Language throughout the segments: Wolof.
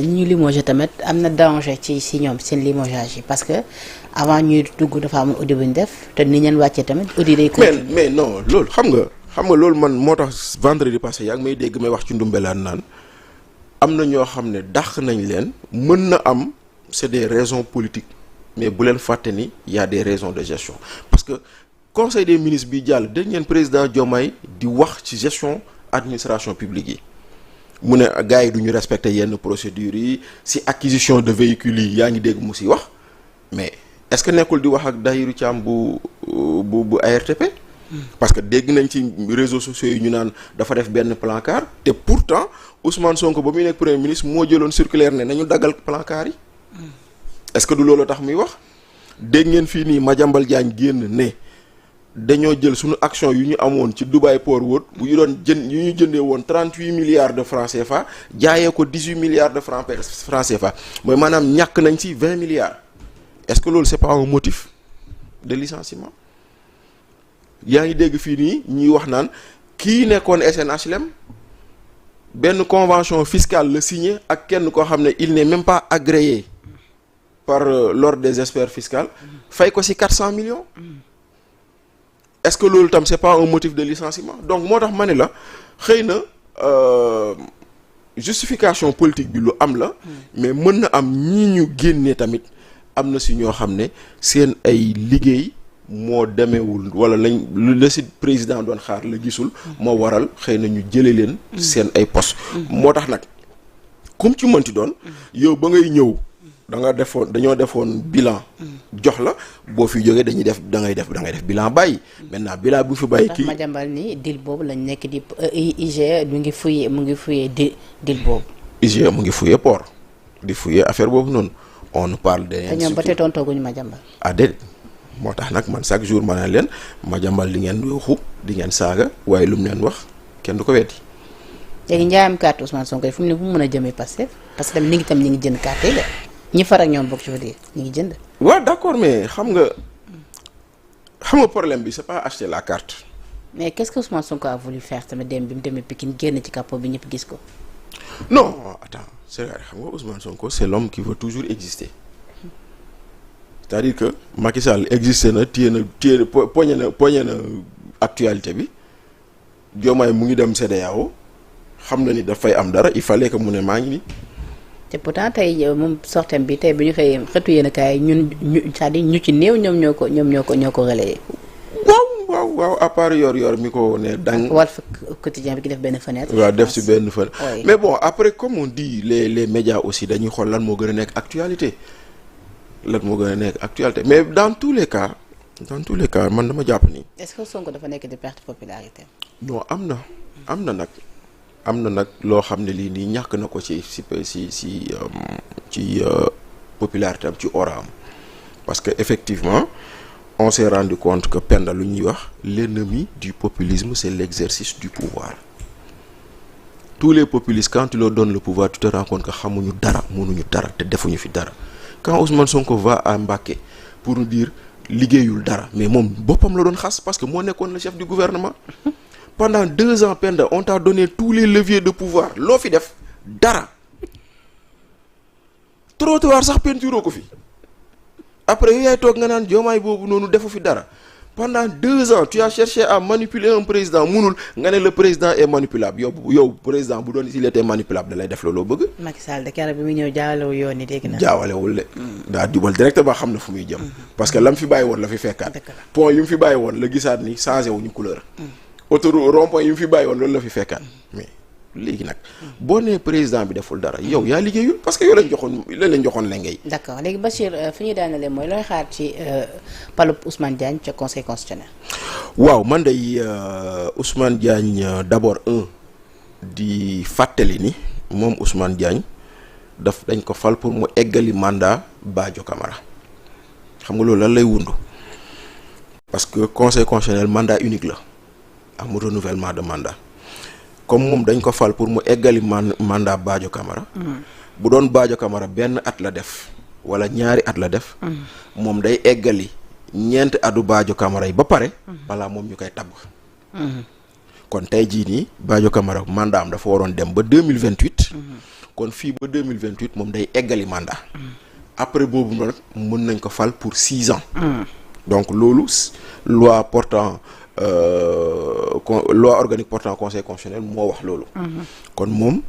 ñu limogé tamit am na danger ci ñoom seen limogeage yi parce que avant ñuy dugg dafa am audit bu ñu def te ni ñeen wàccee tamit audit day continuer. mais non loolu xam nga loolu man moo tax vendredi passé yaa ngi may dégg may wax ci ndumbelaan naan am na ñoo xam ne dàq nañ leen mën na am c'est des raisons politiques mais bu leen fàtte ni y a des raisons de gestion parce que conseil des ministres bi jàll dégg ngeen président Diomaye di wax ci gestion administration publique yi mu ne gars yi du ñu respecter yenn procédures yi si acquisition de véhicules yi yaa ngi dégg mu si wax mais est-ce que nekkul di wax ak Dahirou Thiam bu ARTP. parce que dégg nañ ci réseaux sociaux yi ñu naan dafa def benn plan-car te pourtant Ousmane Sonko ba muy nekk premier ministre moo jëloon circulaire ne nañu daggal plan-car yi. est-ce que du loolu tax muy wax dégg ngeen fii nii Madiambal Diagne génn ne dañoo jël suñu action yu ñu amoon ci Dubai Port World bu ñu doon yu ñu jëndee woon 38 milliards de francs CFA jaayee ko 18 milliards de francs CFA mooy maanaam ñàkk nañ ci 20 milliards est-ce que loolu c'est pas un motif de licenciement yaa ngi dégg fii nii ñuy wax naan kii nekkoon SNHLM benn convention fiscale la signé ak kenn koo xam ne il n'est même pas agréé par l'ordre des experts fiscaux fay ko ci 400 millions. est-ce que loolu tam c'est pas un motif de licenciement donc moo tax ma ne la xëy na justification politique bi lu am la mais mën na am ñi ñu génnee tamit am na ci ñoo xam ne seen ay liggéey moo demeewul wala lañ la ci président doon xaar la gisul moo waral xëy na ñu jële leen seen ay poste moo tax nag comme ci mënti doon yow ba ngay ñëw dañoo defoon bilan jox la boo fi jógee dañuy def da ngay def bilan bàyyi maintenant bilan bu fi bàyyi kii Madiambal ni deal boobu lañ nekk di IGE mu ngi fouillé deal boobu IGE mu ngi fouillé port di fouillé affaire boobu noonu on parle de te ñoom ba tey tontooguñu Madiambal déedéet moo tax nag man chaque jour ma ne leen Madiambal di ngeen waxu di ngeen saaga waaye lu mu leen wax kenn du ko weddi léegi njaayam carte Ousmane Sonko fu mu mën a jëmee Pastef parce que tamit ni ngi jënd carte yi la ñi far ak ñoom bokk ci fa dire ñu ngi jënd. waaw d'accord mais xam nga problème bi c'est pas acheter la carte. mais qu'est-ce que Ousmane Sonko a voulu faire tamit bi mu demee Pikine génn ci capot bi ñëpp gis ko. non attends c'est vrai xam nga Ousmane Sonko c'est l'homme qui veut toujours exister c'est-à-dire que Macky Sall existé na poñe na actualité bi Diomaye mu ngi dem CEDEAO xam na ni dafay am dara il fallait que mu ne maa ngi nii. te pourtant tey moom sortem bi tey bi ñu xëyee xëtu yéen a kaay ñun c'est-à-dire ñu ci néew ñoom ñoo ko relayé. waaw à part yor mi ko ne dang Walf Quotidien bi ki def benn fenêtre. waaw def ci benn fenêtre. mais bon après comme on dit les médias aussi dañuy xool lan moo gën a nekk actualité mais dans tous les cas man dama jàpp ni. est-ce que Sonko dafa nekk di perte popularité. non am na nag loo xam ne lii nii ñàkk na ko ci popularité am ci aura am parce que effectivement on s'est rendu compte que Penda lu ñuy wax l'ennemi du populisme c'est l'exercice du pouvoir tous les populistes quand tu leur donnes le pouvoir tu te rends compte que xamuñu dara mënuñu dara te defuñu fi dara quand Ousmane Sonko va à Mbacké pour nous dire liggéeyul dara mais moom boppam la doon xas parce que moo nekkoon le chef du gouvernement pendant 2 ans Penda on t'a donné tous les leviers de pouvoir loo fi def dara trottoir sax peinture ko fi après yow yaay toog nga naan Diomaye boobu noonu defu fi dara pendant 2 ans tu as cherché à manipuler un président munul nga ne le président est manipulable yow président bu doon il était manipulable da lay def looloo bëgg. Macky Sall de keroog bi mu ñëw jaawalewul yoon yi dégg na. jaawalewul de. daa jubal directement xam na fu muy jëm. parce que la mu fi bàyyi woon la fi fekkaat. point yu mu fi bàyyi woon la gisaat ni changé wuñu couleur. autoroute rond-point yu mu fi bàyyi woon loolu la fi fekkaat mais léegi nag boo nee président bi deful dara yow yaa liggéeyul parce que yow lañ joxoon la ngay. d'accord léegi Bachir fi ñuy daanalee mooy looy xaar ci palub Ousmane Diagne ca conseil constitutionnel. waaw man day Ousmane Diagne d'abord di fàttali ni moom Ousmane Diagne dañ ko fal pour mu eggali mandat Badio Camara xam nga loolu lan lay wundu parce que conseil constitutionnel mandat unique la amul renouvellement de mandat. comme moom dañ ko fal pour mu eggali mandat Badio Camara bu doon Badio Camara benn at la def wala ñaari at la def moom day eggali 4 atu Badio Camara yi ba pare balaa moom ñu koy tabb kon tey jii nii Badio Camara mandat am dafa waroon dem ba 2028 kon fii ba 2028 moom day eggali mandat. après boobu nag mën nañ ko fal pour 6 ans. donc loolu loi portant loi organique portant conseil constitutionnel moo wax loolu. kon moom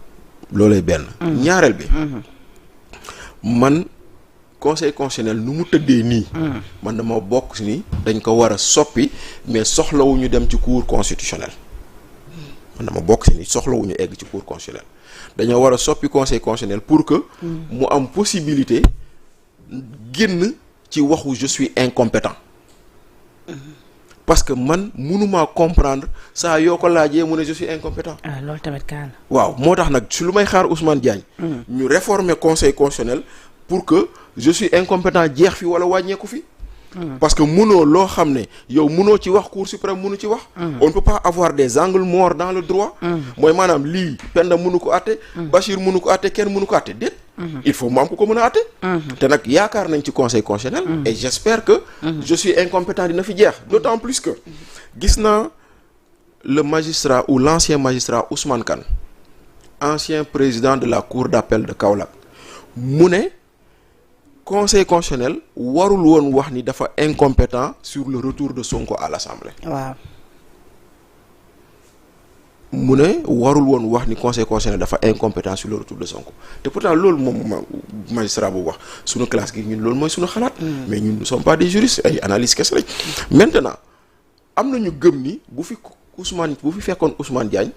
loolay benn. ñaareel bi. man conseil constitutionnel nu mu tëddee nii. man dama bokk ni dañ ko war a soppi mais soxlawuñu dem ci cour constitutionnel. man dama bokk si ni soxlawuñu egg ci cour constitutionnel dañoo war a soppi conseil constitutionnel pour que. mu am possibilité génn ci waxu je suis incompétent. parce que man mënumaa comprendre saa yoo ko laajee mu ne je suis incompétent. ah loolu tamit kaan. waaw moo tax nag su lu may xaar Ousmane Diagne. ñu réformer conseil constitutionnel pour que je suis incompétent jeex fi wala wàññeeku fi. parce que mënoo loo xam ne yow mënoo ci wax cour suprême mënu ci wax. on ne peut pas avoir des angles morts dans le droit. mooy maanaam lii Penda mënu ko àtte. Bachir mënu ko àtte kenn mënu ko àtte déet. il faut mu am ku ko mën a àtte. te nag yaakaar nañ ci conseil constitutionnel. et j'espère que. je suis incompétent dina fi jeex. d'autant plus que gis naa le magistrat ou l'ancien magistrat Ousmane Kane ancien président de la cour d'appel de Kaolack mu ne. conseil constitutionnel warul woon wax ni dafa incompétent sur le retour de Sonko à l'Assemblée. waaw. mu ne warul woon wax ni conseil constitutionnel dafa incompétent sur le retour de Sonko te pourtant loolu moom magistrat bu wax sunu classe gi ñun loolu mooy sunu xalaat. mais ñun ne sommes pas des juristes ay analystes kese lañ. maintenant am na ñu gëm ni bu fi fekkoon Ousmane Diagne.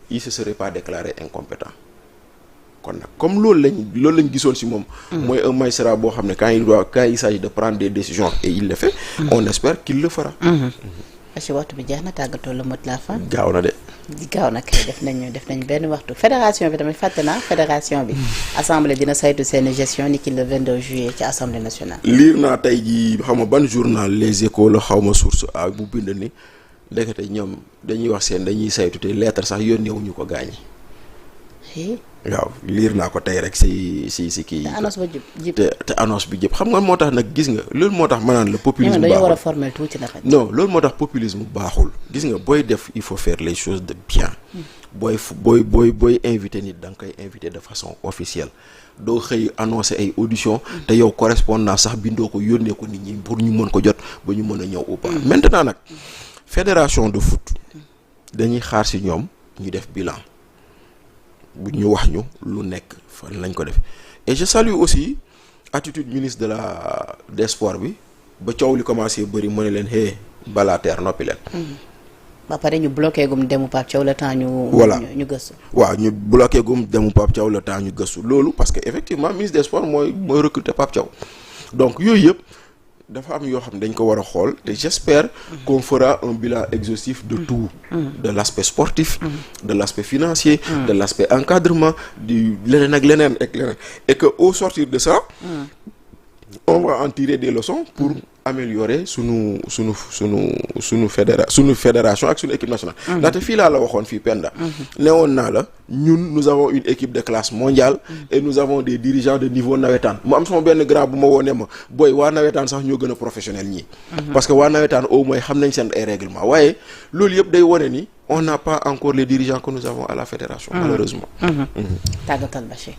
il se serait pas déclaré incompétent. kon nag comme loolu lañ gisoon ci moom. mooy un magistrat boo xam ne quand il s'agit de prendre des décisions et il le fait. on espère qu'il le fera. parce que waxtu bi jeex na tàggatoo le mot de la fin. gaaw na de. gaaw na kay def nañ benn waxtu fédération bi tamit fàtte naa fédération bi. assemblée dina saytu seen gestion ni ki le 22 juillet ci assemblée nationale. liir naa tey jii xaw ma ban journal les échos la xaw ma source a bu bind ni ndekete ñoom dañuy wax dañuy saytu te lettre sax yónneewuñu ko gaañi. waaw liir naa ko tey rek si kii. te annonce ba jib te annonce bi jëpp xam nga moo tax nag gis nga loolu moo tax ma naan la populisme dañoo war a former tuuti nag. non loolu moo tax populisme baaxul gis nga booy def il faut faire les choses de bien. booy invité nit da nga koy invité de façon officielle doo xëy annoncer ay audition te yow correspondant sax bindoo ko yónnee ko nit ñi pour ñu mën ko jot ba ñu mën a ñëw ou pas. maintenant nag fédération de foot dañuy xaar si ñoom ñu def bilan. bu ñu wax ñu lu nekk fan lañ ko def et je salue aussi attitude ministre des sports bi ba coow li commencé bëri mu ne leen balaa teer noppi leen. ba pare ñu bloqué gum demu Pape Thiaw le temps ñu. voilà ñu gëstu. waaw ñu bloqué gum demu Pape Thiaw le temps ñu gëstu loolu parce que effectivement ministre des sports mooy recruter Pape Thiaw donc yooyu yëpp. dafa am yoo xam ne dañ ko war a xool te j'espère qu'on fera un bilan exhaustif de tout de l'aspect sportif de l'aspect financier de l'aspect encadrement du leneen ak leneen et que au sortir de ça on va en tirer des leçons pour améliorer sunu fédération ak sunu équipe nationale ndaxte fii laa la waxoon fii Penda newoon naa la ñun nous avons une équipe de classe mondiale et nous avons des dirigeants de niveau nawetaan mu am sama benn grand bu ma woonee ma booy waa nawetaan sax ñoo gën a professionnel ñii parce que waa nawetaan au moins xam nañ seen ay règlement waaye loolu yëpp day wone ni on n'a pas encore les dirigeants que nous avons à la fédération malheureusement tàggatal Bachir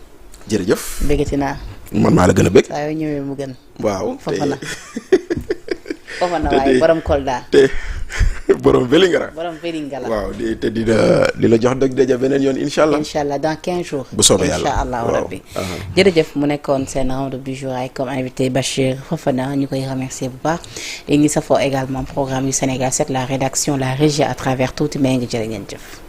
jërëjëf bëggati naa man maa la gën a bëgg saa yoo ñëwee mu gën waaw foofa na waaye borom Kolda te borom Vélingara waaw te di la jox dëgg daja beneen yoon incha allah dans 15 jours bu soobee yàlla incha allah rabbi jërëjëf mu nekkoon seen round du jour ay comme invité Bachir Fofana ñu koy remercier bu baax et ñi safoo également programme yu Sénégal 7 la rédaction la régie à travers tuuti mais ngi jërë ngeen jëf